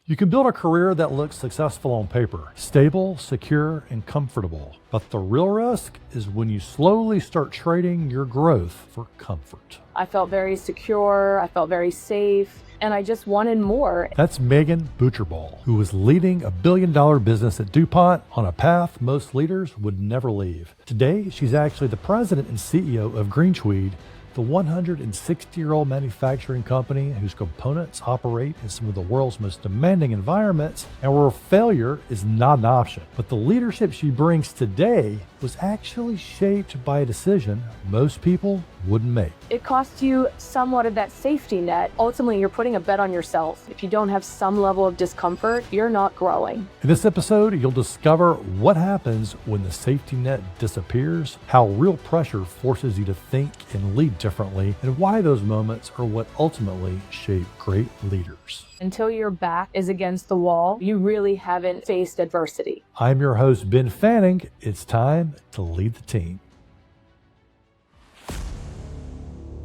You can build a career that looks successful on paper, stable, secure, and comfortable. But the real risk is when you slowly start trading your growth for comfort. I felt very secure, I felt very safe, and I just wanted more. That's Megan Buterbaugh, who was leading a billion-dollar business at DuPont on a path most leaders would never leave. Today, she's actually the president and CEO of Greene Tweed, the 160-year-old manufacturing company whose components operate in some of the world's most demanding environments and where failure is not an option. But the leadership she brings today was actually shaped by a decision most people wouldn't make. It costs you somewhat of that safety net. Ultimately, you're putting a bet on yourself. If you don't have some level of discomfort, you're not growing. In this episode, you'll discover what happens when the safety net disappears, how real pressure forces you to think and lead differently, and why those moments are what ultimately shape great leaders. Until your back is against the wall, you really haven't faced adversity. I'm your host, Ben Fanning. It's time to lead the team.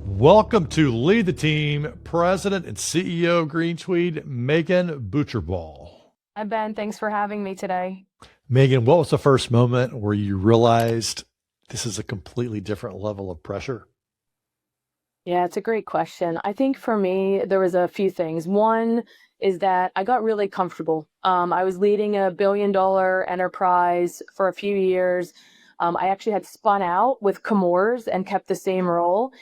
Welcome to Lead the Team, President and CEO of Greene Tweed, Megan Buterbaugh. Hi, Ben. Thanks for having me today. Megan, what was the first moment where you realized this is a completely different level of pressure? Yeah, it's a great question. I think for me, there was a few things. One is that I got really comfortable. I was leading a billion-dollar enterprise for a few years. I actually had spun out with Chemours and kept the same role.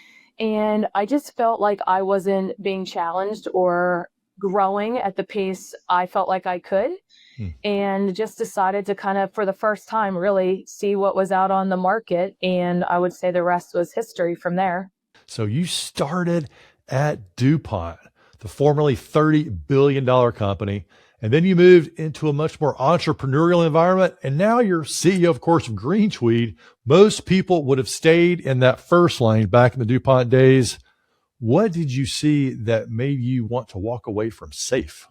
And I just felt like I wasn't being challenged or growing at the pace I felt like I could. And just decided to kind of, for the first time, really see what was out on the market. And I would say the rest was history from there. So you started at DuPont, the formerly $30 billion company, and then you moved into a much more entrepreneurial environment, and now you're CEO, of course, of Greene Tweed. Most people would have stayed in that first lane back in the DuPont days. What did you see that made you want to walk away from safe?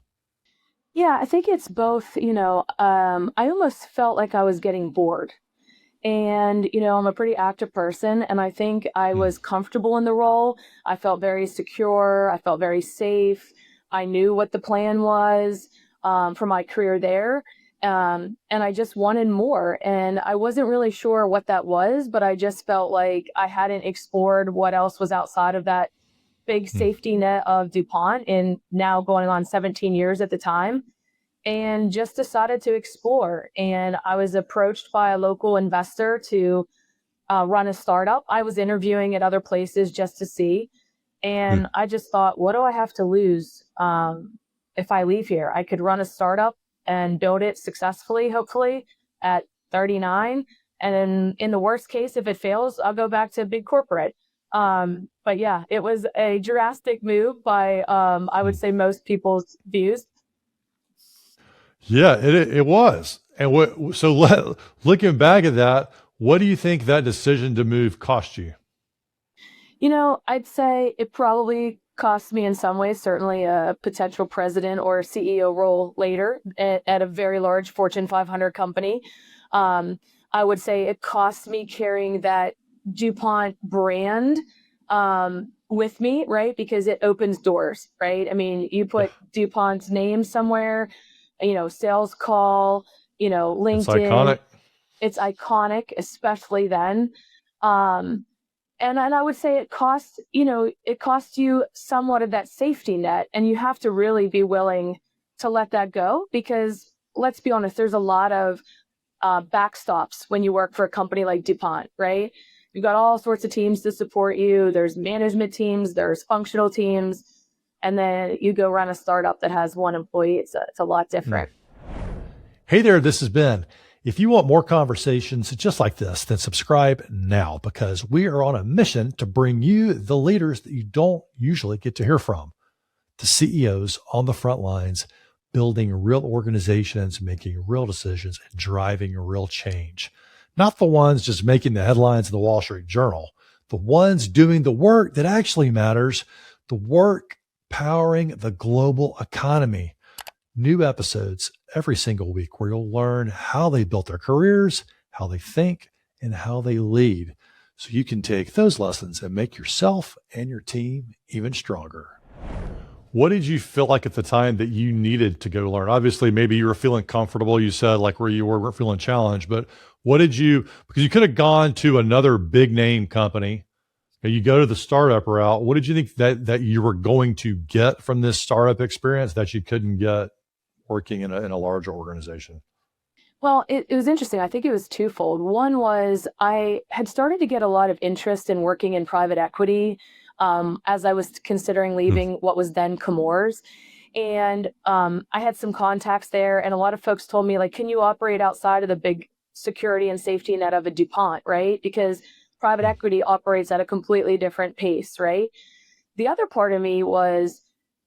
Yeah, I think it's both. I almost felt like I was getting bored. And, I'm a pretty active person, and I think I was comfortable in the role. I felt very secure. I felt very safe. I knew what the plan was for my career there. And I just wanted more. And I wasn't really sure what that was, but I just felt like I hadn't explored what else was outside of that big safety net of DuPont, and now going on 17 years at the time. And just decided to explore. And I was approached by a local investor to run a startup. I was interviewing at other places just to see. And I just thought, what do I have to lose if I leave here? I could run a startup and build it successfully, hopefully, at 39. And then in the worst case, if it fails, I'll go back to big corporate. But yeah, it was a drastic move by, I would say, most people's views. Yeah, it was. And looking back at that, what do you think that decision to move cost you? I'd say it probably cost me in some ways, certainly a potential president or CEO role later at a very large Fortune 500 company. I would say it cost me carrying that DuPont brand with me, right? Because it opens doors, right? I mean, you put DuPont's name somewhere, sales call, LinkedIn. It's iconic. It's iconic, especially then. And I would say it costs you somewhat of that safety net, and you have to really be willing to let that go, because let's be honest, there's a lot of backstops when you work for a company like DuPont, right? You've got all sorts of teams to support you. There's management teams, there's functional teams. And then you go run a startup that has one employee. It's a lot different. Hey there, this is Ben. If you want more conversations just like this, then subscribe now, because we are on a mission to bring you the leaders that you don't usually get to hear from. The CEOs on the front lines, building real organizations, making real decisions, and driving real change. Not the ones just making the headlines in the Wall Street Journal, the ones doing the work that actually matters, the work powering the global economy. New episodes every single week where you'll learn how they built their careers, how they think, and how they lead, so you can take those lessons and make yourself and your team even stronger. What did you feel like at the time that you needed to go learn? Obviously, maybe you were feeling comfortable. You said like where you weren't feeling challenged, but what did you, because you could have gone to another big name company and you go to the startup route. What did you think that you were going to get from this startup experience that you couldn't get working in a larger organization? Well, it was interesting. I think it was twofold. One was I had started to get a lot of interest in working in private equity as I was considering Hmm. leaving what was then Chemours. And I had some contacts there, and a lot of folks told me, like, can you operate outside of the big security and safety net of a DuPont, right? Because private Hmm. equity operates at a completely different pace, right? The other part of me was,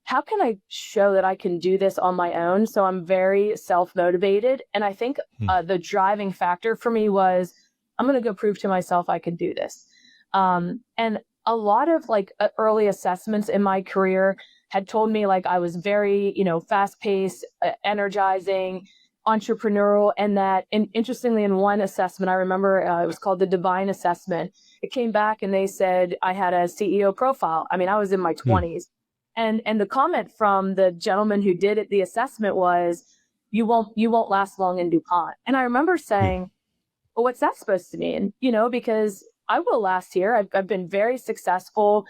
how can I show that I can do this on my own? So I'm very self motivated. And I think Hmm. the driving factor for me was, I'm going to go prove to myself I can do this. And a lot of like early assessments in my career had told me like I was very, fast paced, energizing, entrepreneurial. And interestingly, in one assessment, I remember it was called the Divine Assessment. It came back and they said I had a CEO profile. I mean, I was in my Hmm. 20s. And the comment from the gentleman who did it, the assessment was, you won't last long in DuPont. And I remember Hmm. saying, well, what's that supposed to mean? Because I will last here. I've been very successful.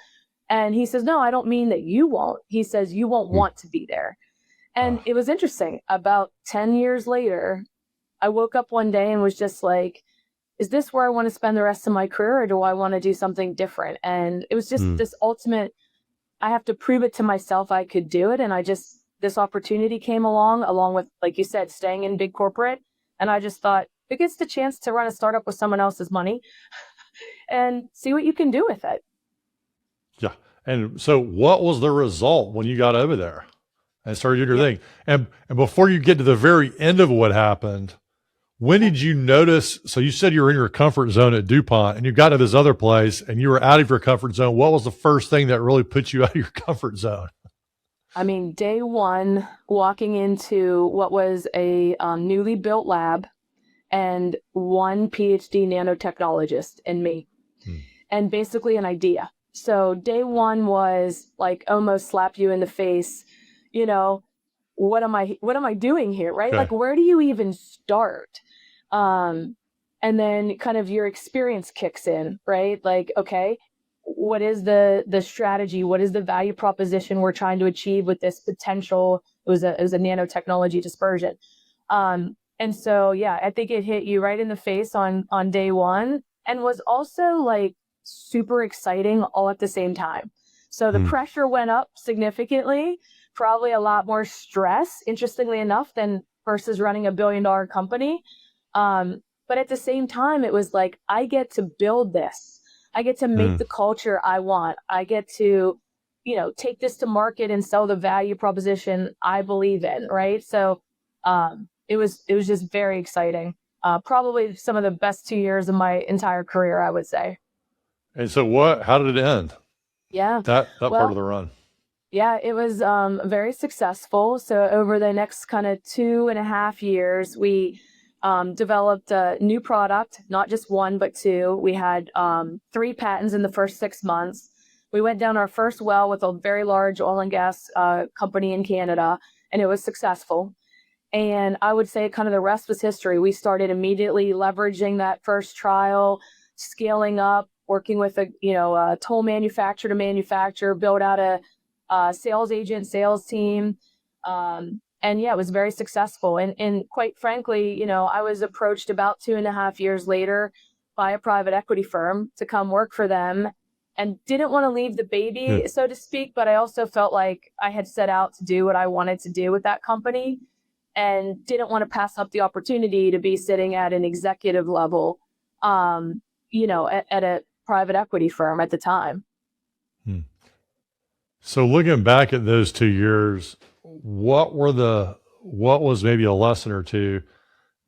And he says, no, I don't mean that you won't. He says, you won't Hmm. want to be there. And Ah. it was interesting. About 10 years later, I woke up one day and was just like, is this where I want to spend the rest of my career, or do I want to do something different? And it was just Hmm. this ultimate, I have to prove it to myself I could do it. And this opportunity came along with, like you said, staying in big corporate. And I just thought, it gets the chance to run a startup with someone else's money and see what you can do with it. Yeah. And so what was the result when you got over there and started doing your Yeah. thing? And before you get to the very end of what happened, when Yeah. did you notice? So you said you were in your comfort zone at DuPont and you got to this other place and you were out of your comfort zone. What was the first thing that really put you out of your comfort zone? I mean, day one, walking into what was a newly built lab and one PhD nanotechnologist and me, Hmm. and basically an idea. So day one was like almost slap you in the face, you know, what am I doing here, right? Okay. Like, where do you even start? Um, and then kind of your experience kicks in, right? Like, okay, what is the strategy? What is the value proposition we're trying to achieve with this potential? It was a nanotechnology dispersion. And so yeah, I think it hit you right in the face on day one, and was also like super exciting all at the same time. So the Hmm. pressure went up significantly, probably a lot more stress, interestingly enough, than versus running $1 billion company. But at the same time, it was like, I get to build this. I get to make Hmm. the culture I want. I get to, take this to market and sell the value proposition I believe in. Right. So it was just very exciting. Probably some of the best 2 years of my entire career, I would say. And so how did it end? Yeah. That part of Well, the run. yeah, it was very successful. So over the next kind of 2.5 years, we developed a new product, not just one, but two. We had 3 patents in the first 6 months. We went down our first well with a very large oil and gas company in Canada, and it was successful. And I would say kind of the rest was history. We started immediately leveraging that first trial, scaling up, working with a toll manufacturer to manufacturer, build out a sales agent, sales team. And yeah, it was very successful. And quite frankly, I was approached about 2.5 years later by a private equity firm to come work for them, and didn't want to leave the Yeah. baby, so to speak. But I also felt like I had set out to do what I wanted to do with that company, and didn't want to pass up the opportunity to be sitting at an executive level, at a private equity firm at the time. Hmm. So looking back at those 2 years, what was maybe a lesson or two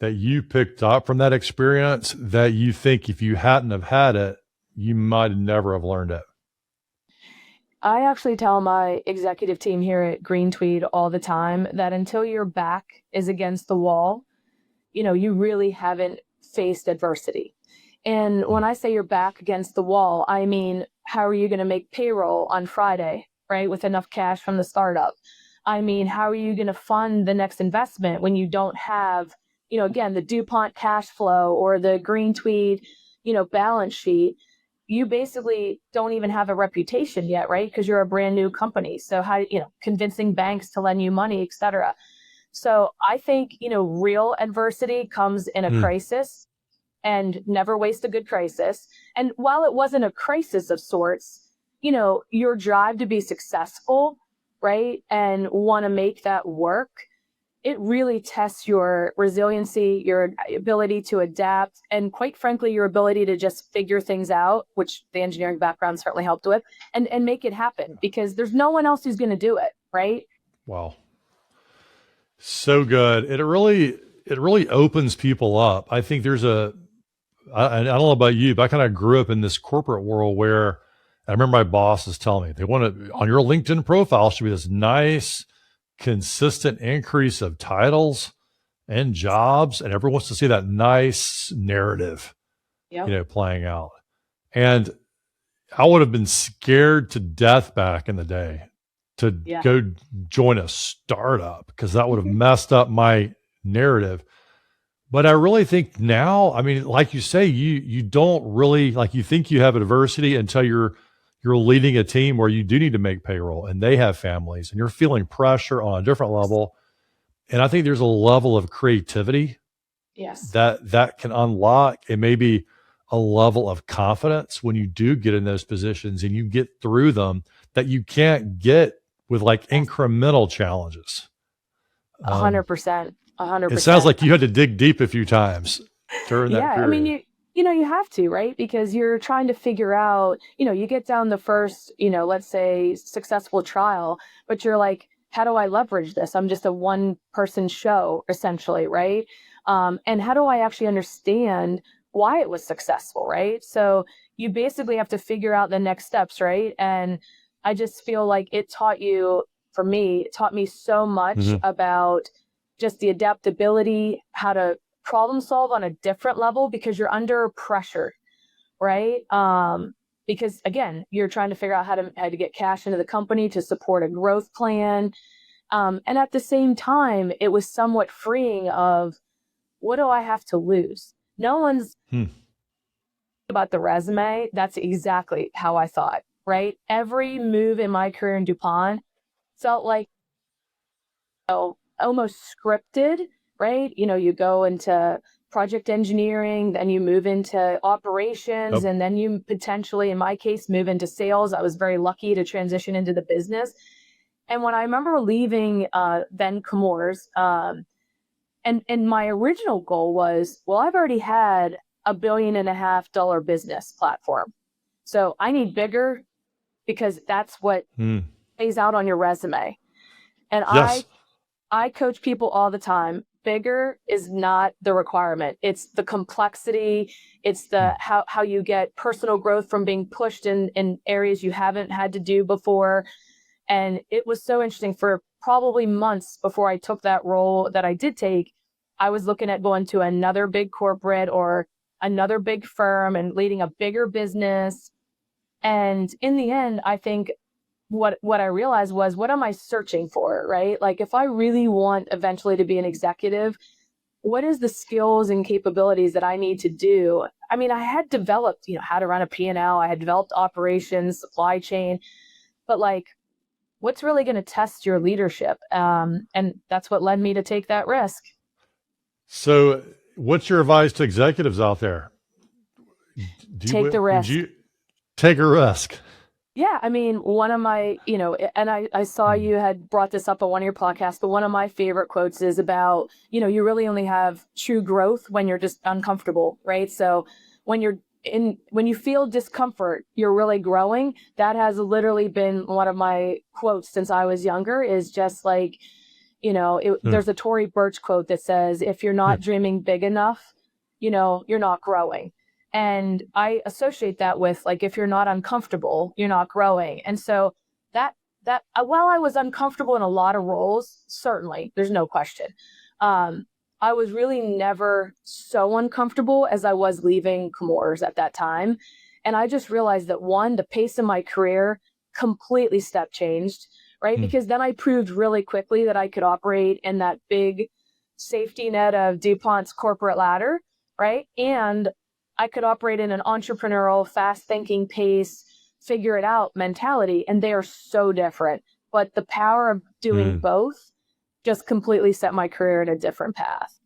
that you picked up from that experience that you think if you hadn't have had it, you might never have learned it? I actually tell my executive team here at Greene Tweed all the time that until your back is against the wall, you really haven't faced adversity. And Hmm. when I say you're back against the wall, I mean, how are you going to make payroll on Friday? right? With enough cash from the startup. I mean, how are you going to fund the next investment when you don't have, again, the DuPont cash flow or the Greene Tweed, balance sheet? You basically don't even have a reputation yet, right? Because you're a brand new company. So how, convincing banks to lend you money, et cetera. So I think, real adversity comes in a crisis, and never waste a good crisis. And while it wasn't a crisis of sorts, your drive to be successful, right, and want to make that work, it really tests your resiliency, your ability to adapt, and quite frankly, your ability to just figure things out, which the engineering background certainly helped with, and make it happen, because there's no one else who's going to do it, right? Wow. So good. It really opens people up. I think I don't know about you, but I kind of grew up in this corporate world where I remember my bosses telling me they want to, on your LinkedIn profile should be this nice, consistent increase of titles and jobs. And everyone wants to see that nice narrative, playing out. And I would have been scared to death back in the day to go join a startup, because that would have messed up my narrative. But I really think now, I mean, like you say, you don't really, like, you think you have adversity until you're leading a team where you do need to make payroll and they have families and you're feeling pressure on a different level. And I think there's a level of creativity that can unlock, and maybe a level of confidence when you do get in those positions and you get through them that you can't get with like incremental challenges. 100%. 100%. It sounds like you had to dig deep a few times during that period. I mean, you have to, right? Because you're trying to figure out, you get down the first, let's say successful trial, but you're like, how do I leverage this? I'm just a one person show essentially, right? And how do I actually understand why it was successful, right? So you basically have to figure out the next steps, right? And I just feel like it taught me so much about just the adaptability, how to problem solve on a different level, because you're under pressure, right? Because again, you're trying to figure out how to get cash into the company to support a growth plan. And at the same time, it was somewhat freeing of, what do I have to lose? No one's about the resume. That's exactly how I thought, right? Every move in my career in DuPont felt like almost scripted, right? You go into project engineering, then you move into operations, and then you potentially, in my case, move into sales. I was very lucky to transition into the business. And when I remember leaving then Chemours, and my original goal was, well, I've already had $1.5 billion business platform. So I need bigger, because that's what plays out on your resume. And I coach people all the time. Bigger is not the requirement. It's the complexity. It's the how you get personal growth from being pushed in areas you haven't had to do before. And it was so interesting. For probably months before I took that role that I did take, I was looking at going to another big corporate or another big firm and leading a bigger business. And in the end, I think what I realized was, what am I searching for, right? Like, if I really want eventually to be an executive, what is the skills and capabilities that I need to do? I mean, I had developed, how to run a P&L. I had developed operations, supply chain, but like, what's really going to test your leadership? And that's what led me to take that risk. So what's your advice to executives out there? Take the risk. Would you take a risk? Yeah, I mean, one of my, and I saw you had brought this up on one of your podcasts, but one of my favorite quotes is about, you really only have true growth when you're just uncomfortable, right? So when you feel discomfort, you're really growing. That has literally been one of my quotes since I was younger, is just like, there's a Tory Burch quote that says, if you're not dreaming big enough, you're not growing. And I associate that with, like, if you're not uncomfortable, you're not growing. And so that while I was uncomfortable in a lot of roles, certainly, there's no question, I was really never so uncomfortable as I was leaving Chemours at that time. And I just realized that, one, the pace of my career completely step changed, right? Because then I proved really quickly that I could operate in that big safety net of DuPont's corporate ladder, right? And I could operate in an entrepreneurial, fast thinking pace, figure it out mentality. And they are so different. But the power of doing both just completely set my career in a different path.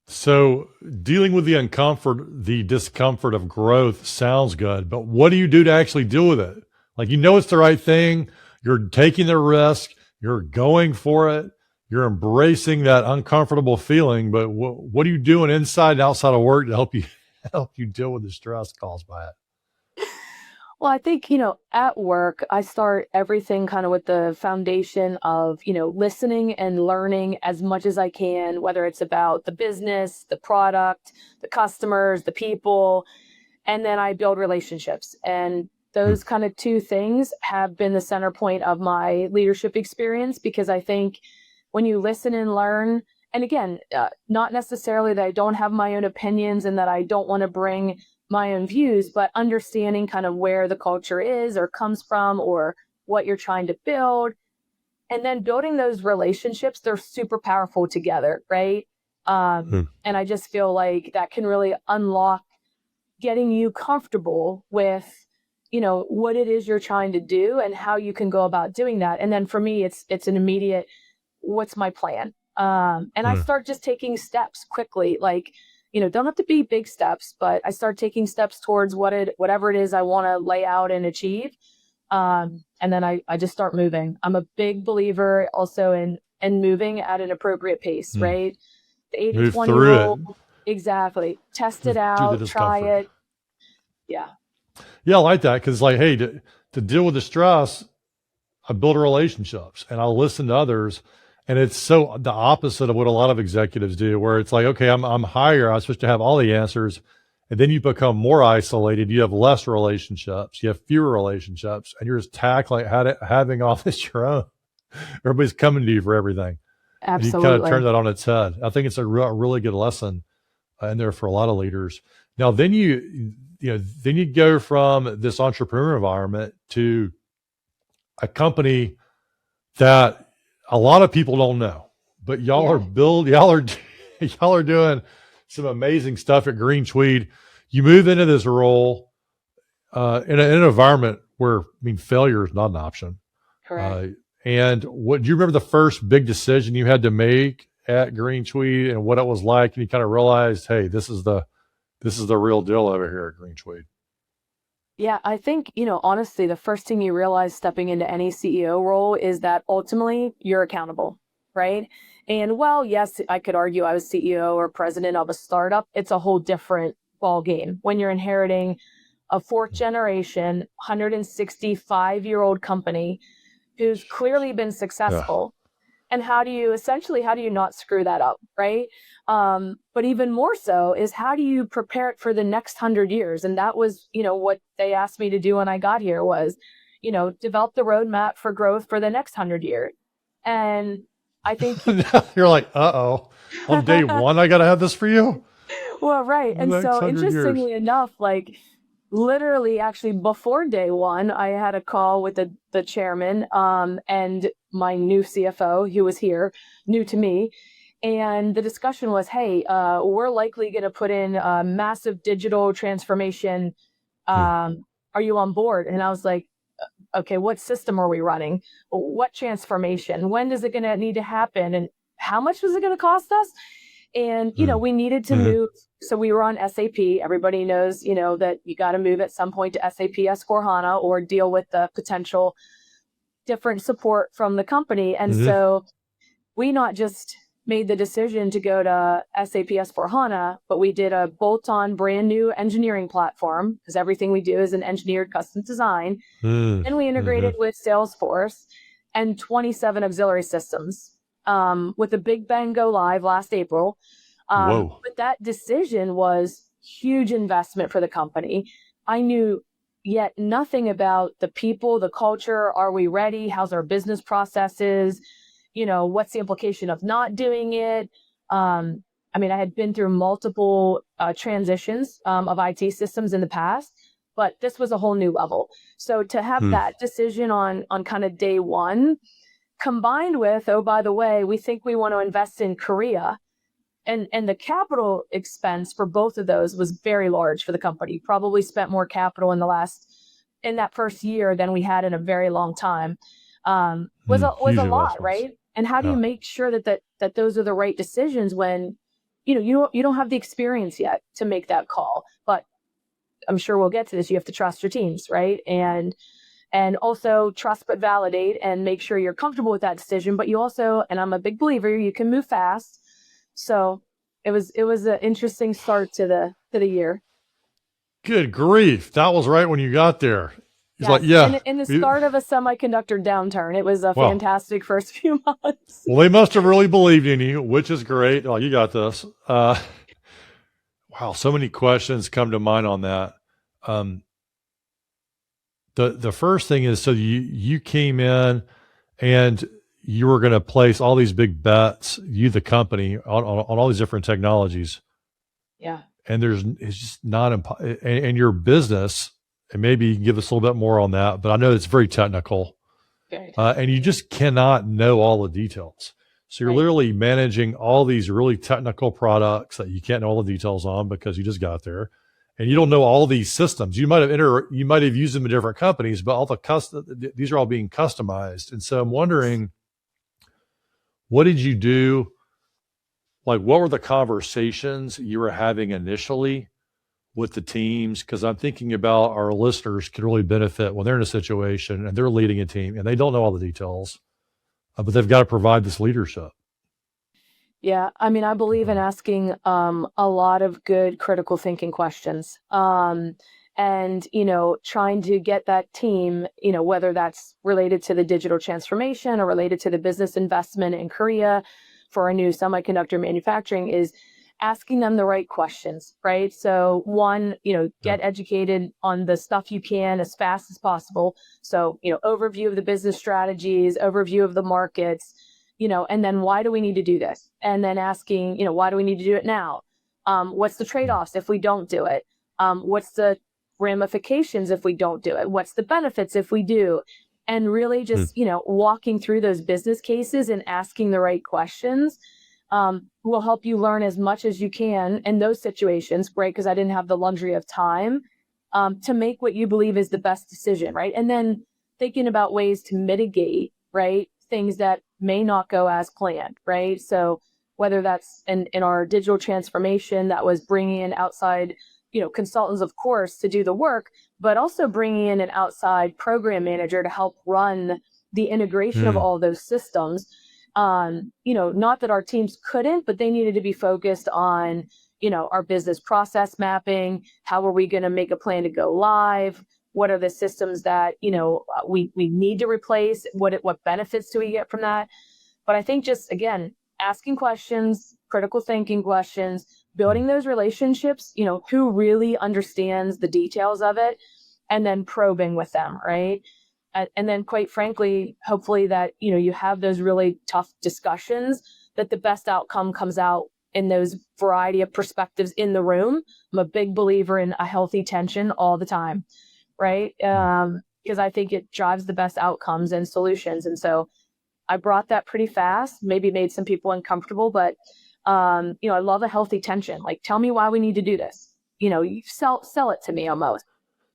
So dealing with the discomfort of growth sounds good, but what do you do to actually deal with it? Like, it's the right thing. You're taking the risk. You're going for it. You're embracing that uncomfortable feeling, but what are you doing inside and outside of work to help you deal with the stress caused by it? Well, I think, at work, I start everything kind of with the foundation of, listening and learning as much as I can, whether it's about the business, the product, the customers, the people, and then I build relationships. And those kind of two things have been the center point of my leadership experience, because I think when you listen and learn, and again, not necessarily that I don't have my own opinions and that I don't want to bring my own views, but understanding kind of where the culture is or comes from or what you're trying to build. And then building those relationships, they're super powerful together, right? And I just feel like that can really unlock getting you comfortable with, what it is you're trying to do and how you can go about doing that. And then for me, it's an immediate, what's my plan? And I start just taking steps quickly, like, don't have to be big steps, but I start taking steps towards whatever it is I want to lay out and achieve. And then I just start moving. I'm a big believer also in moving at an appropriate pace, right? The 80-20 rule. Exactly. Test it out, try it. Yeah. Yeah, I like that, because like, hey, to deal with the stress, I build relationships and I'll listen to others. And it's so the opposite of what a lot of executives do, where it's like, okay, I'm higher. I'm supposed to have all the answers. And then you become more isolated. You have less relationships. You have fewer relationships, and you're just tackling having all this your own. Everybody's coming to you for everything. Absolutely. And you kind of turn that on its head. I think it's a really good lesson in there for a lot of leaders. Now, then then you go from this entrepreneur environment to a company that a lot of people don't know, but y'all are doing some amazing stuff at Greene Tweed. You move into this role in an environment where, failure is not an option. Correct. And what do you remember the first big decision you had to make at Greene Tweed and what it was like? And you kind of realized, hey, this is the real deal over here at Greene Tweed. Yeah, I think, honestly, the first thing you realize stepping into any CEO role is that ultimately you're accountable, right? And well, yes, I could argue I was CEO or president of a startup. It's a whole different ball game when you're inheriting a fourth generation, 165-year-old company who's clearly been successful. And how do you not screw that up, right? But even more so is, how do you prepare it for the next 100 years? And that was, what they asked me to do when I got here was, develop the roadmap for growth for the next 100 years. And I think you're like, on day one, I got to have this for you. Well, right. And so interestingly enough, like literally actually before day one, I had a call with the chairman and my new CFO, who was here, new to me. And the discussion was, hey, we're likely going to put in a massive digital transformation. Are you on board? And I was like, okay, what system are we running? What transformation? When is it going to need to happen? And how much is it going to cost us? And, we needed to move. So we were on SAP. Everybody knows, that you got to move at some point to SAP S/4HANA or deal with the potential different support from the company. And so we not just made the decision to go to SAP S/4HANA, but we did a bolt-on brand new engineering platform, because everything we do is an engineered custom design. And we integrated with Salesforce and 27 auxiliary systems with a big bang go live last April. But that decision was huge investment for the company. I knew yet nothing about the people, the culture. Are we ready? How's our business processes? What's the implication of not doing it? I had been through multiple transitions of IT systems in the past, but this was a whole new level. So to have that decision on kind of day one, combined with, oh, by the way, we think we want to invest in Korea. And the capital expense for both of those was very large for the company. Probably spent more capital in that first year than we had in a very long time. Was a lot, right? And how do you make sure that those are the right decisions when you don't have the experience yet to make that call? But I'm sure we'll get to this. You have to trust your teams, right? And also trust but validate and make sure you're comfortable with that decision. But you also, and I'm a big believer, you can move fast. So it was an interesting start to the year. Good grief. That was right when you got there. He's yes. like, yeah. In the start of a semiconductor downturn. It was a fantastic first few months. Well, they must have really believed in you, which is great. Oh, you got this. Wow. So many questions come to mind on that. The first thing is, so you came in and you were going to place all these big bets, the company, on all these different technologies. Yeah. And it's just not, and your business, and maybe you can give us a little bit more on that, but I know it's very technical. And you just cannot know all the details. So you're literally managing all these really technical products that you can't know all the details on because you just got there. And you don't know all these systems. You might have used them in different companies, but these are all being customized. And so I'm wondering, what did you do? Like, what were the conversations you were having initially with the teams? Because I'm thinking about our listeners could really benefit when they're in a situation and they're leading a team and they don't know all the details, but they've got to provide this leadership. Yeah, I mean, I believe in asking a lot of good critical thinking questions. And, trying to get that team, whether that's related to the digital transformation or related to the business investment in Korea for a new semiconductor manufacturing, is asking them the right questions, right? So one, get educated on the stuff you can as fast as possible. So, overview of the business strategies, overview of the markets, and then why do we need to do this? And then asking, why do we need to do it now? What's the trade-offs if we don't do it? What's the ramifications if we don't do it? What's the benefits if we do? And really just, walking through those business cases and asking the right questions will help you learn as much as you can in those situations, right? Because I didn't have the luxury of time to make what you believe is the best decision, right? And then thinking about ways to mitigate, right? Things that may not go as planned, right? So whether that's in our digital transformation, that was bringing in outside, consultants, of course, to do the work, but also bringing in an outside program manager to help run the integration of all those systems. Not that our teams couldn't, but they needed to be focused on, our business process mapping. How are we going to make a plan to go live? What are the systems that, we need to replace? What benefits do we get from that? But I think just, again, asking questions, critical thinking questions, building those relationships, who really understands the details of it, and then probing with them, right? And then, quite frankly, hopefully that, you have those really tough discussions, that the best outcome comes out in those variety of perspectives in the room. I'm a big believer in a healthy tension all the time, right? Because I think it drives the best outcomes and solutions. And so I brought that pretty fast, maybe made some people uncomfortable, but, I love a healthy tension. Like, tell me why we need to do this. You sell it to me almost.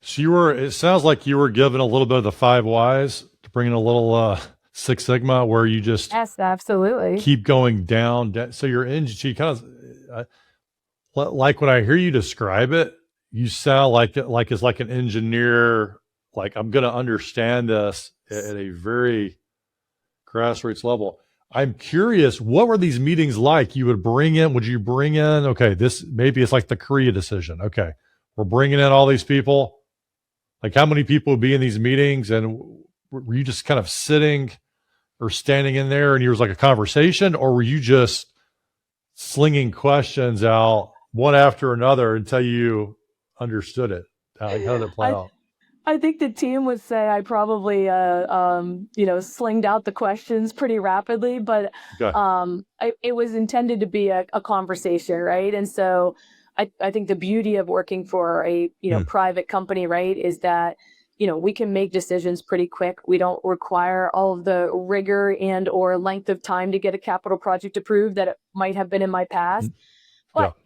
So it sounds like you were given a little bit of the 5 whys to bring in a little Six Sigma, where you just yes, absolutely keep going down. So she kind of, like when I hear you describe it, you sound like it's like an engineer. Like, I'm going to understand this at a very grassroots level. I'm curious, what were these meetings like? Would you bring in, okay, maybe it's like the Korea decision. Okay, we're bringing in all these people. Like, how many people would be in these meetings? And were you just kind of sitting or standing in there and you was like a conversation, or were you just slinging questions out one after another until you understood it? How did it play out? I think the team would say I probably, slinged out the questions pretty rapidly, but it was intended to be a conversation, right? And so I think the beauty of working for a, private company, right, is that, we can make decisions pretty quick. We don't require all of the rigor and or length of time to get a capital project approved that it might have been in my past. Yeah. But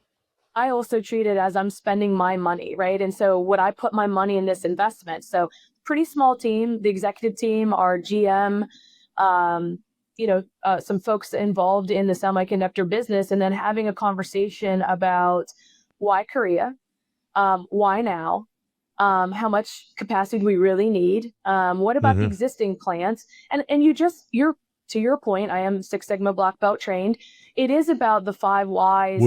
I also treat it as I'm spending my money, right? And so would I put my money in this investment? So pretty small team, the executive team, our GM, some folks involved in the semiconductor business, and then having a conversation about why Korea, why now, how much capacity do we really need? What about the existing plants? And you're to your point, I am Six Sigma Black Belt trained. It is about the 5 whys.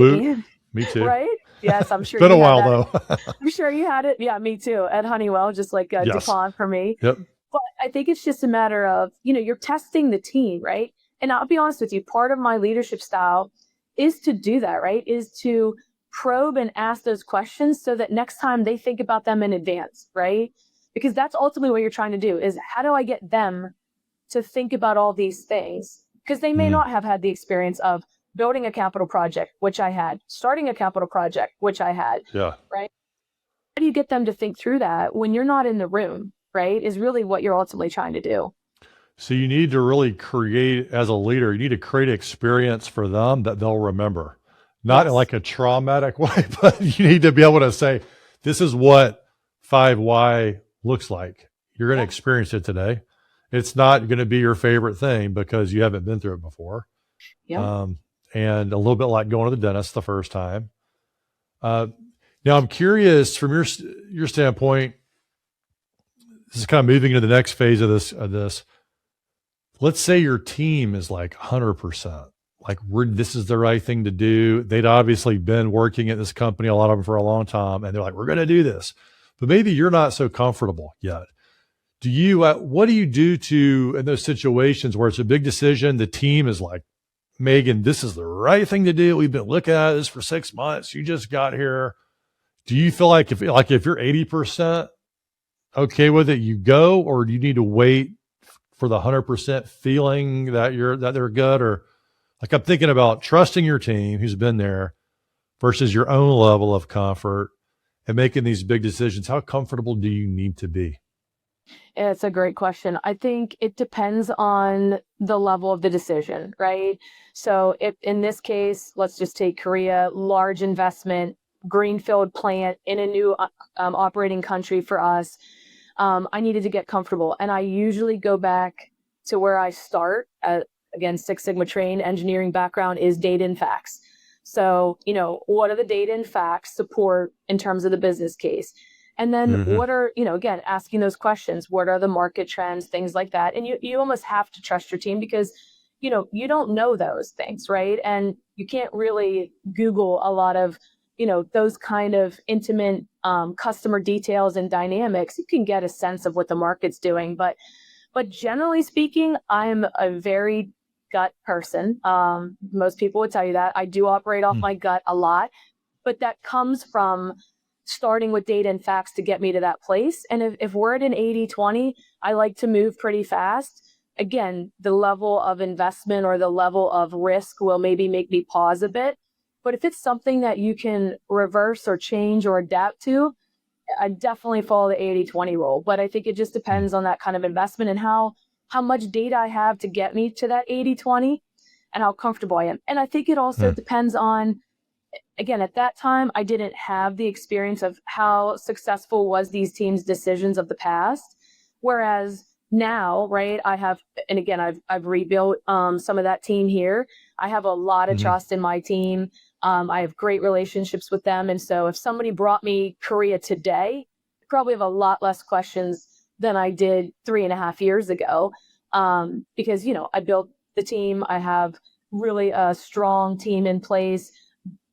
Me too. Right? Yes, I'm sure. It's been a while though. I'm sure you had it. Yeah, me too. At Honeywell, just like Yes. DuPont for me. Yep. But I think it's just a matter of, you're testing the team, right? And I'll be honest with you, part of my leadership style is to do that, right? Is to probe and ask those questions so that next time they think about them in advance, right? Because that's ultimately what you're trying to do, is how do I get them to think about all these things? Because they may not have had the experience of building a capital project, which I had, starting a capital project, which I had, right? How do you get them to think through that when you're not in the room, right? Is really what you're ultimately trying to do. So you need to really create, as a leader, you need to create experience for them that they'll remember. Not in like a traumatic way, but you need to be able to say, this is what 5Y looks like. You're going to experience it today. It's not going to be your favorite thing because you haven't been through it before. Yeah. And a little bit like going to the dentist the first time. Now I'm curious from your standpoint, this is kind of moving into the next phase of this. Let's say your team is like 100%, like this is the right thing to do. They'd obviously been working at this company, a lot of them for a long time, and they're like, we're going to do this, but maybe you're not so comfortable yet. What do you do in those situations where it's a big decision? The team is like, Megan, this is the right thing to do. We've been looking at this for 6 months. You just got here. Do you feel like if you're 80% okay with it, you go, or do you need to wait for the 100% feeling that they're good? Or like, I'm thinking about trusting your team who's been there versus your own level of comfort and making these big decisions. How comfortable do you need to be? It's a great question. I think it depends on the level of the decision, right? So if in this case, let's just take Korea, large investment, greenfield plant in a new operating country for us. I needed to get comfortable. And I usually go back to where I start. Again, Six Sigma trained, engineering background is data and facts. So, what are the data and facts support in terms of the business case? And then what are, again, asking those questions, what are the market trends, things like that. And you almost have to trust your team because, you don't know those things, right? And you can't really Google a lot of, those kind of intimate customer details and dynamics. You can get a sense of what the market's doing. But generally speaking, I'm a very gut person. Most people would tell you that. I do operate off my gut a lot, but that comes from starting with data and facts to get me to that place. And if we're at an 80-20, I like to move pretty fast. Again, the level of investment or the level of risk will maybe make me pause a bit. But if it's something that you can reverse or change or adapt to, I definitely follow the 80-20 rule. But I think it just depends on that kind of investment and how much data I have to get me to that 80-20 and how comfortable I am. And I think it also depends on, again, at that time, I didn't have the experience of how successful was these teams' decisions of the past. Whereas now, right, I have, and again, I've rebuilt some of that team here. I have a lot of trust in my team. I have great relationships with them. And so if somebody brought me Korea today, I probably have a lot less questions than I did 3.5 years ago. Because, I built the team. I have really a strong team in place.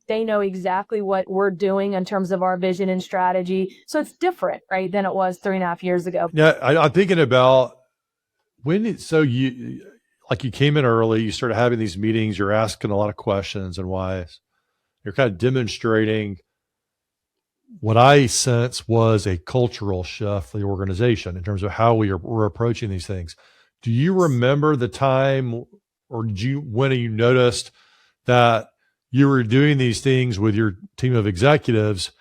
They know exactly what we're doing in terms of our vision and strategy. So it's different, right, than it was 3.5 years ago. Yeah, I'm thinking about you came in early, you started having these meetings, you're asking a lot of questions and whys. You're kind of demonstrating what I sense was a cultural shift for the organization in terms of how we're approaching these things. Do you remember the time, or when you noticed that you were doing these things with your team of executives,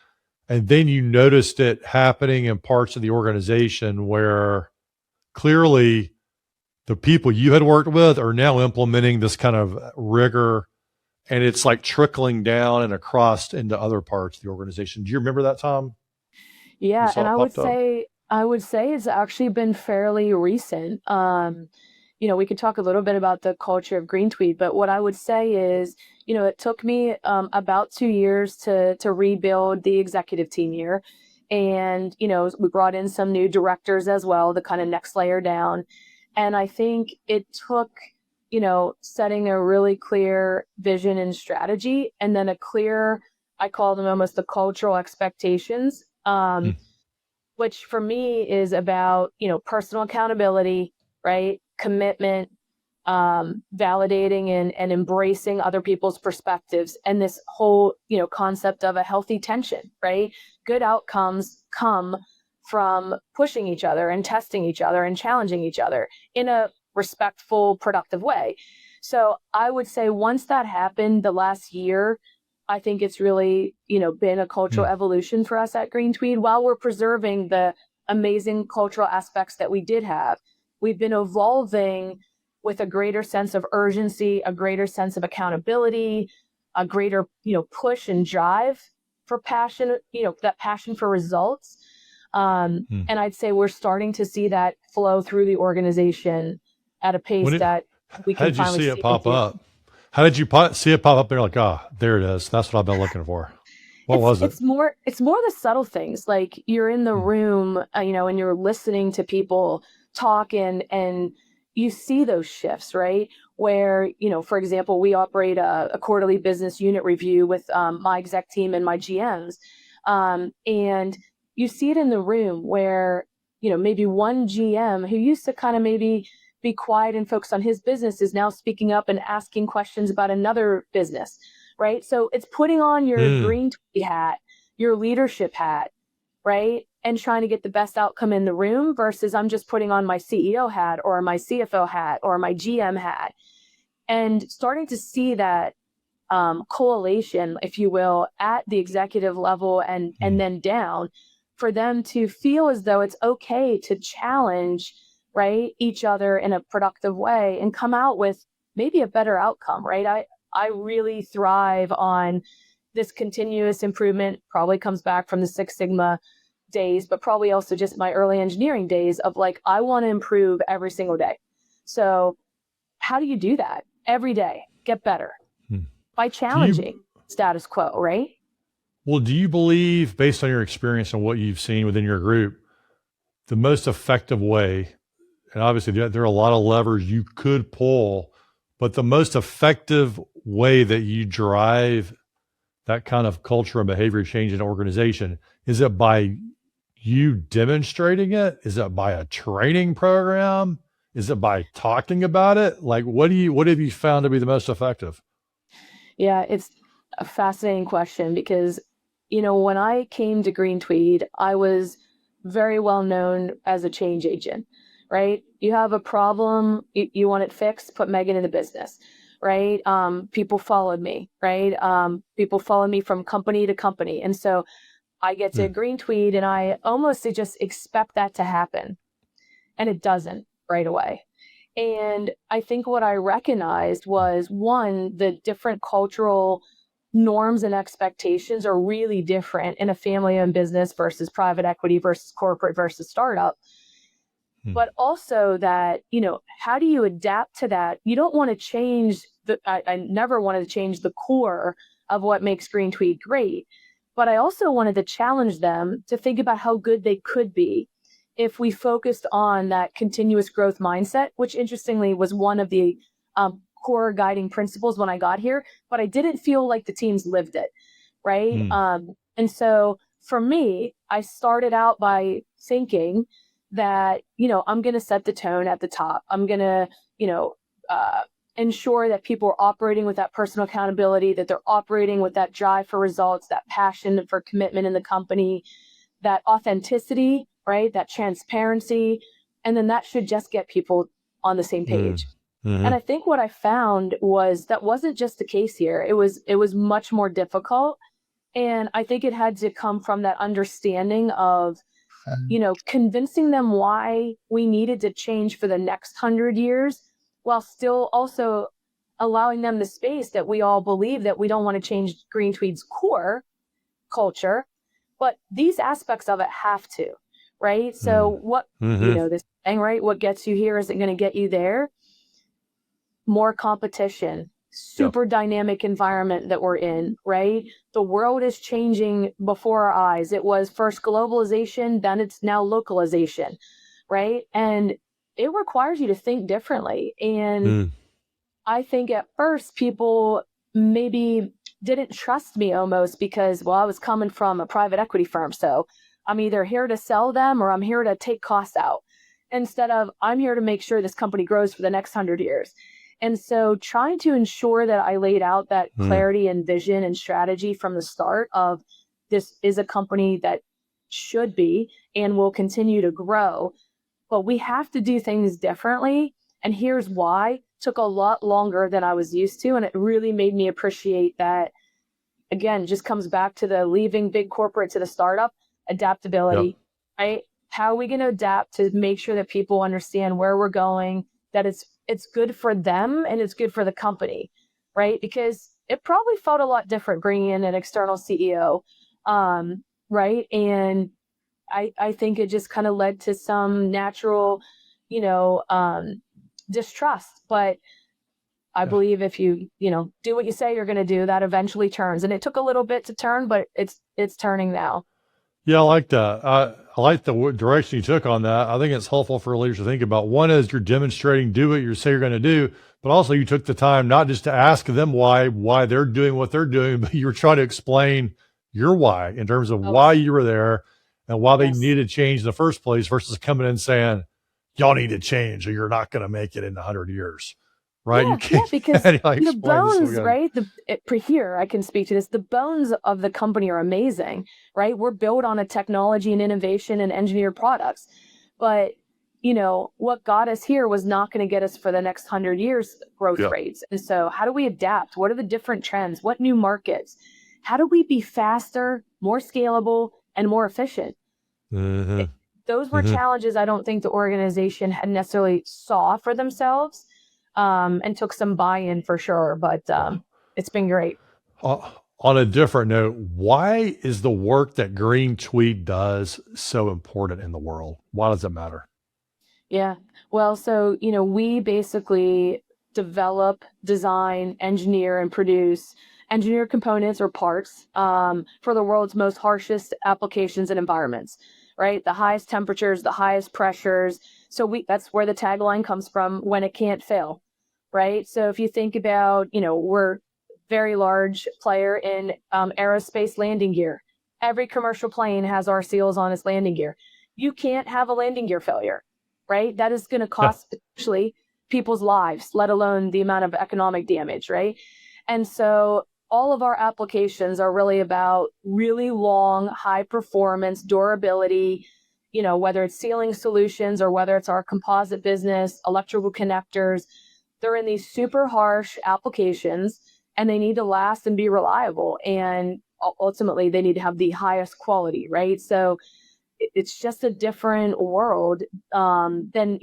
and then you noticed it happening in parts of the organization where clearly the people you had worked with are now implementing this kind of rigor, and it's like trickling down and across into other parts of the organization. Do you remember that time you Yeah, saw and it popped up? I would say it's actually been fairly recent. We could talk a little bit about the culture of Green Tweed, but what I would say is, it took me about 2 years to rebuild the executive team here. And, we brought in some new directors as well, the kind of next layer down. And I think it took, setting a really clear vision and strategy, and then a clear, I call them almost the cultural expectations. Hmm. Which for me is about, personal accountability, right? Commitment, validating and embracing other people's perspectives, and this whole, concept of a healthy tension, right? Good outcomes come from pushing each other and testing each other and challenging each other in a respectful, productive way. So I would say once that happened the last year, I think it's really, been a cultural Hmm. evolution for us at Green Tweed. While we're preserving the amazing cultural aspects that we did have, we've been evolving with a greater sense of urgency, a greater sense of accountability, a greater, push and drive for passion, that passion for results. Hmm. And I'd say we're starting to see that flow through the organization at a When pace it, that we how can did you finally see it see and pop feel. up? How did you see it pop up there? Like, ah, there it is. That's what I've been looking for. What It's was it? it's more it's more the subtle things. Like you're in the Hmm. room, and you're listening to people talk, and you see those shifts, right? Where, for example, we operate a quarterly business unit review with my exec team and my GMs. And you see it in the room where, maybe one GM who used to kind of maybe be quiet and focus on his business is now speaking up and asking questions about another business, right? So it's putting on your Hmm. green tweed hat, your leadership hat, right? And trying to get the best outcome in the room versus I'm just putting on my CEO hat or my CFO hat or my GM hat, and starting to see that correlation, if you will, at the executive level and Hmm. then down, for them to feel as though it's okay to challenge, right, each other in a productive way and come out with maybe a better outcome, right? I really thrive on this continuous improvement. Probably comes back from the Six Sigma days, but probably also just my early engineering days of like, I want to improve every single day. So how do you do that every day? Get better Hmm. by Do you challenging status quo, right? do you believe, based on your experience and what you've seen within your group, the most effective way, and obviously there are a lot of levers you could pull, but the most effective way that you drive that kind of culture and behavior change in an organization, is it by you demonstrating it? Is it by a training program? Is it by talking about it? Like, what have you found to be the most effective? Yeah, it's a fascinating question because, when I came to Green Tweed, I was very well known as a change agent, right? You have a problem, you want it fixed, put Megan in the business, right? People followed me, right? People followed me from company to company. And so I get to Hmm. Green Tweed and I almost just expect that to happen. And it doesn't right away. And I think what I recognized was one, the different cultural norms and expectations are really different in a family owned business versus private equity versus corporate versus startup. Hmm. But also that, how do you adapt to that? You don't want to change I never wanted to change the core of what makes Green Tweed great. But I also wanted to challenge them to think about how good they could be if we focused on that continuous growth mindset, which interestingly was one of the core guiding principles when I got here, but I didn't feel like the teams lived it, right? Hmm. And so for me, I started out by thinking that, I'm going to set the tone at the top. I'm going to, you know, uh, ensure that people are operating with that personal accountability, that they're operating with that drive for results, that passion for commitment in the company, that authenticity, right? That transparency. And then that should just get people on the same Hmm. page. And Hmm. I think what I found was that wasn't just the case here. It was much more difficult. And I think it had to come from that understanding of, convincing them why we needed to change for the next 100 years, while still also allowing them the space that we all believe that we don't want to change Green Tweed's core culture, but these aspects of it have to, right? So what, Hmm. this thing, right? What gets you here isn't going to get you there. More competition, Yep. super dynamic environment that we're in, right? The world is changing before our eyes. It was first globalization, then it's now localization, right? And it requires you to think differently. And Mm. I think at first people maybe didn't trust me almost because, well, I was coming from a private equity firm. So I'm either here to sell them or I'm here to take costs out instead of I'm here to make sure this company grows for the next 100 years. And so trying to ensure that I laid out that Mm. clarity and vision and strategy from the start of this is a company that should be and will continue to grow, but we have to do things differently. And here's why. Took a lot longer than I was used to. And it really made me appreciate that. Again, just comes back to the leaving big corporate to the startup Yep. adaptability, right? How are we going to adapt to make sure that people understand where we're going, that it's good for them and it's good for the company, right? Because it probably felt a lot different bringing in an external CEO, right? And I think it just kind of led to some natural, you know, um, distrust. But I Yeah. believe if you do what you say you're going to do, that eventually turns. And it took a little bit to turn, but it's turning now. Yeah, I like that. I like the direction you took on that. I think it's helpful for leaders to think about. One is you're demonstrating, do what you say you're going to do, but also you took the time not just to ask them why they're doing what they're doing, but you were trying to explain your why in terms of Oh, why you were there and why they yes. needed change in the first place versus coming in saying, y'all need to change or you're not going to make it in 100 years. Right? You Yeah, yeah, can't because like the explain this. bones, right? Here I can speak to this. The bones of the company are amazing, right? We're built on a technology and innovation and engineered products. But, what got us here was not going to get us for the next 100 years growth Yep. rates. And so how do we adapt? What are the different trends? What new markets? How do we be faster, more scalable, and more efficient? Mm-hmm. It, those were Mm-hmm. challenges I don't think the organization had necessarily saw for themselves, and took some buy-in for sure. But it's been great. On a different note, why is the work that Green Tweed does so important in the world? Why does it matter? Yeah. Well, so, we basically develop, design, engineer, and produce engineer components or parts, for the world's most harshest applications and environments, right? The highest temperatures, the highest pressures. So that's where the tagline comes from, when it can't fail, right? So if you think about, we're very large player in aerospace landing gear. Every commercial plane has our seals on its landing gear. You can't have a landing gear failure, right? That is going to Yeah. cost potentially people's lives, let alone the amount of economic damage, right? And so all of our applications are really about really long, high performance, durability, whether it's sealing solutions or whether it's our composite business, electrical connectors. They're in these super harsh applications and they need to last and be reliable. And ultimately, they need to have the highest quality, right? So it's just a different world, than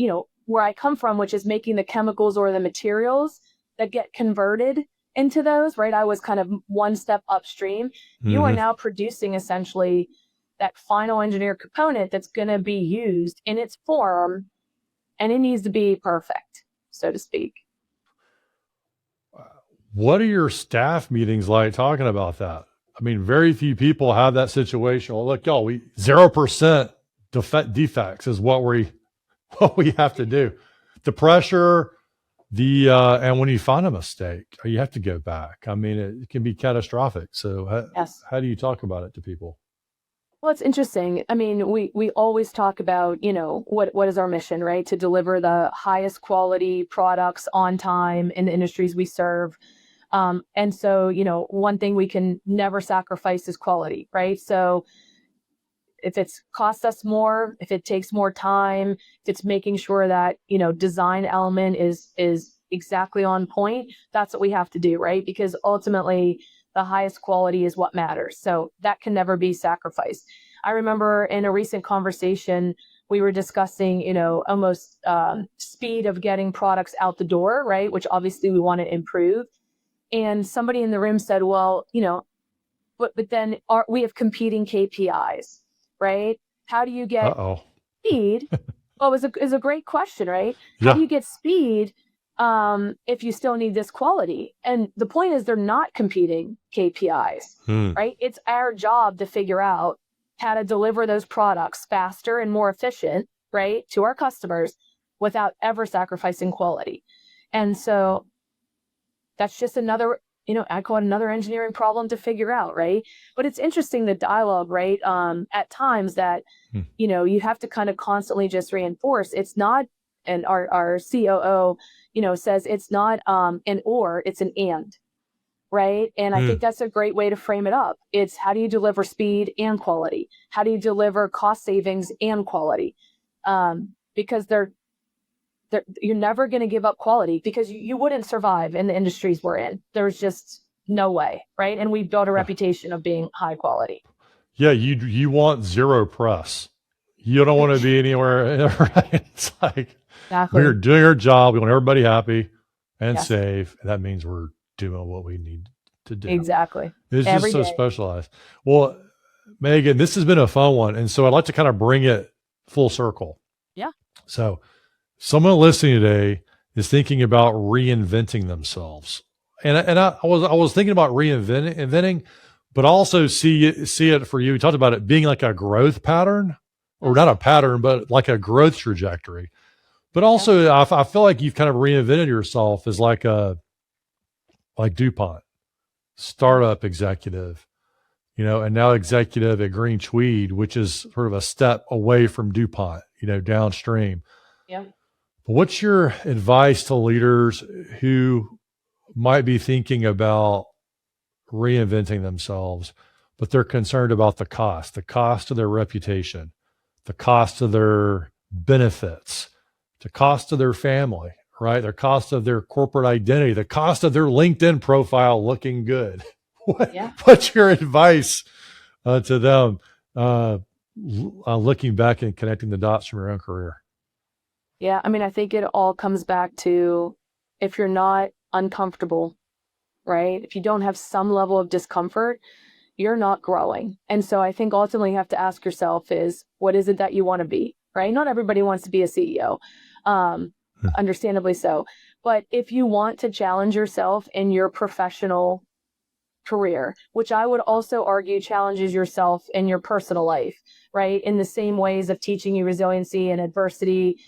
where I come from, which is making the chemicals or the materials that get converted into those. Right, I was kind of one step upstream. You are Mm-hmm. now producing essentially that final engineer component that's going to be used in its form, and it needs to be perfect, so to speak. What are your staff meetings like talking about that? I mean, very few people have that situation. Well, look, y'all, we 0% defects is what we have to do. The pressure, and when you find a mistake, you have to go back. I mean, it can be catastrophic. So Yes. how do you talk about it to people? Well, it's interesting. I mean, we always talk about, what is our mission, right? To deliver the highest quality products on time in the industries we serve. And so, one thing we can never sacrifice is quality, right? So if it's cost us more, if it takes more time, if it's making sure that, design element is exactly on point, that's what we have to do, right? Because ultimately the highest quality is what matters. So that can never be sacrificed. I remember in a recent conversation, we were discussing, almost speed of getting products out the door, right? Which obviously we want to improve. And somebody in the room said, well, but then we have competing KPIs, right? How do you get Uh-oh. speed? Well, is a great question, right? How do Yeah. you get speed if you still need this quality? And the point is they're not competing KPIs, right? It's our job to figure out how to deliver those products faster and more efficient, right, to our customers without ever sacrificing quality. And so that's just another, I call it another engineering problem to figure out, right? But it's interesting, the dialogue, right? At times that, you have to kind of constantly just reinforce it's not, and our COO, says it's not an or, it's an and, right? And I think that's a great way to frame it up. It's how do you deliver speed and quality? How do you deliver cost savings and quality? Because you're never going to give up quality, because you wouldn't survive in the industries we're in. There's just no way, right? And we've built a reputation of being high quality. Yeah, you want zero press. You don't want to be anywhere, right? It's like Exactly. we're doing our job. We want everybody happy and Yes. safe. And that means we're doing what we need to do. Exactly. It's Every just so day. specialized. Well, Megan, this has been a fun one. And so I'd like to kind of bring it full circle. Yeah. So someone listening today is thinking about reinventing themselves. And I was thinking about inventing, but also see it for you. We talked about it being like a growth pattern, or not a pattern, but like a growth trajectory. But also, I feel like you've kind of reinvented yourself as like DuPont, startup executive, and now executive at Greene Tweed, which is sort of a step away from DuPont, downstream. Yeah. But what's your advice to leaders who might be thinking about reinventing themselves, but they're concerned about the cost of their reputation, the cost of their benefits, the cost of their family, right? The cost of their corporate identity, the cost of their LinkedIn profile looking good. What's your advice to them looking back and connecting the dots from your own career? Yeah, I mean, I think it all comes back to, if you're not uncomfortable, right? If you don't have some level of discomfort, you're not growing. And so I think ultimately you have to ask yourself is, what is it that you want to be, right? Not everybody wants to be a CEO, understandably so. But if you want to challenge yourself in your professional career, which I would also argue challenges yourself in your personal life, right? In the same ways of teaching you resiliency and adversity,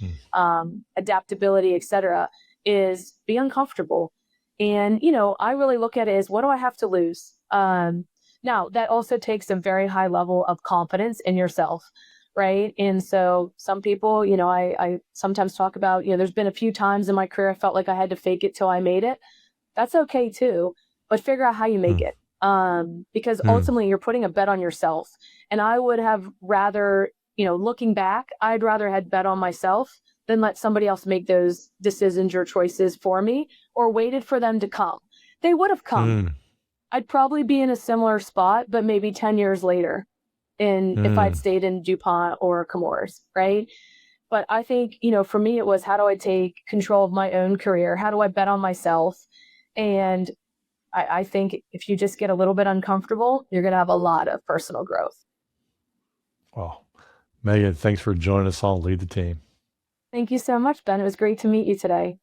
adaptability, etc., is be uncomfortable. And, I really look at it as, what do I have to lose? Now, that also takes a very high level of confidence in yourself, right? And so some people, I sometimes talk about, there's been a few times in my career I felt like I had to fake it till I made it. That's okay too, but figure out how you make it. Because ultimately you're putting a bet on yourself. And I would have rather, looking back, I'd rather had bet on myself than let somebody else make those decisions or choices for me, or waited for them to come. They would have come. I'd probably be in a similar spot, but maybe 10 years later, if I'd stayed in DuPont or Chemours, right? But I think, for me, it was, how do I take control of my own career? How do I bet on myself? And I think if you just get a little bit uncomfortable, you're going to have a lot of personal growth. Well, Megan, thanks for joining us on Lead the Team. Thank you so much, Ben. It was great to meet you today.